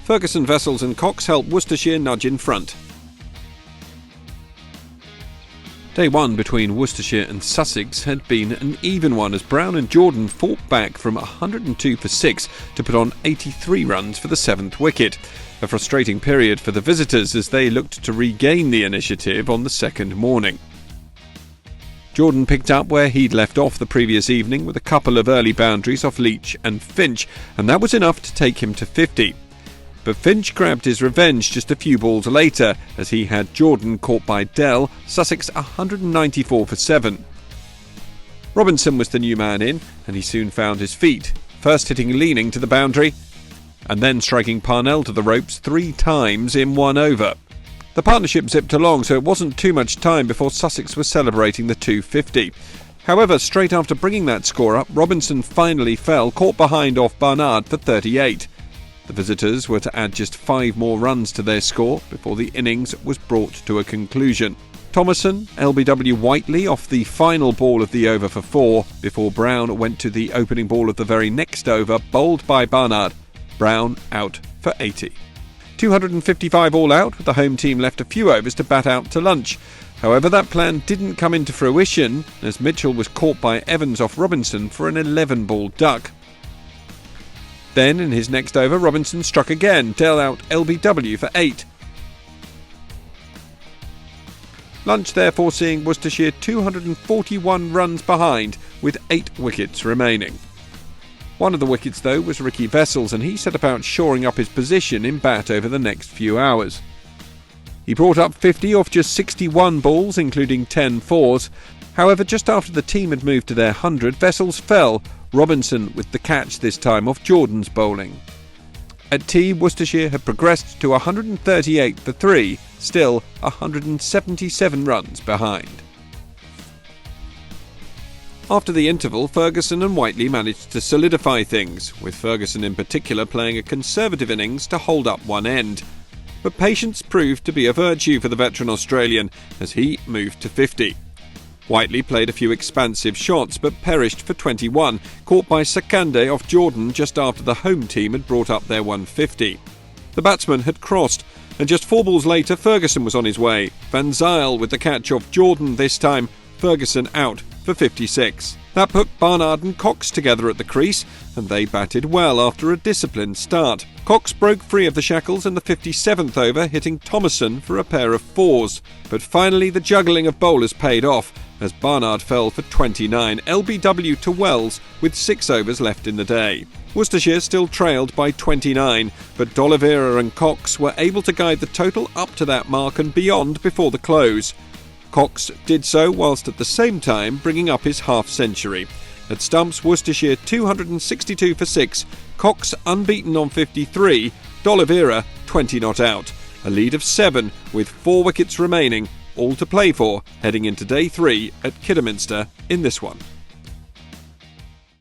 Ferguson, Vessels and Cox helped Worcestershire nudge in front. Day 1 between Worcestershire and Sussex had been an even one as Brown and Jordan fought back from 102 for 6 to put on 83 runs for the 7th wicket. A frustrating period for the visitors as they looked to regain the initiative on the second morning. Jordan picked up where he'd left off the previous evening with a couple of early boundaries off Leach and Finch, and that was enough to take him to 50. But Finch grabbed his revenge just a few balls later as he had Jordan caught by Dell, Sussex 194 for 7. Robinson was the new man in, and he soon found his feet, first hitting leaning to the boundary and then striking Parnell to the ropes 3 times in 1 over. The partnership zipped along, so it wasn't too much time before Sussex was celebrating the 250. However, straight after bringing that score up, Robinson finally fell, caught behind off Barnard for 38. The visitors were to add just 5 more runs to their score before the innings was brought to a conclusion. Thomason, LBW Whiteley off the final ball of the over for 4, before Brown went to the opening ball of the very next over, bowled by Barnard. Brown out for 80. 255 all out, with the home team left a few overs to bat out to lunch. However, that plan didn't come into fruition as Mitchell was caught by Evans off Robinson for an 11-ball duck. Then, in his next over, Robinson struck again, Dell out LBW for 8. Lunch therefore seeing Worcestershire 241 runs behind, with 8 wickets remaining. One of the wickets, though, was Ricky Vessels, and he set about shoring up his position in bat over the next few hours. He brought up 50 off just 61 balls, including 10 fours. However, just after the team had moved to their 100, Vessels fell, Robinson with the catch this time off Jordan's bowling. At tea, Worcestershire had progressed to 138 for 3, still 177 runs behind. After the interval, Ferguson and Whiteley managed to solidify things, with Ferguson in particular playing a conservative innings to hold up one end. But patience proved to be a virtue for the veteran Australian as he moved to 50. Whiteley played a few expansive shots but perished for 21, caught by Sakande off Jordan just after the home team had brought up their 150. The batsman had crossed, and just 4 balls later Ferguson was on his way. Van Zyl with the catch off Jordan this time, Ferguson out for 56. That put Barnard and Cox together at the crease, and they batted well after a disciplined start. Cox broke free of the shackles in the 57th over, hitting Thomason for a pair of 4s. But finally the juggling of bowlers paid off, as Barnard fell for 29, LBW to Wells with 6 overs left in the day. Worcestershire still trailed by 29, but D'Oliveira and Cox were able to guide the total up to that mark and beyond before the close. Cox did so whilst at the same time bringing up his half-century. At stumps, Worcestershire 262 for 6, Cox unbeaten on 53, D'Oliveira 20 not out. A lead of 7 with 4 wickets remaining, all to play for heading into day 3 at Kidderminster in this one.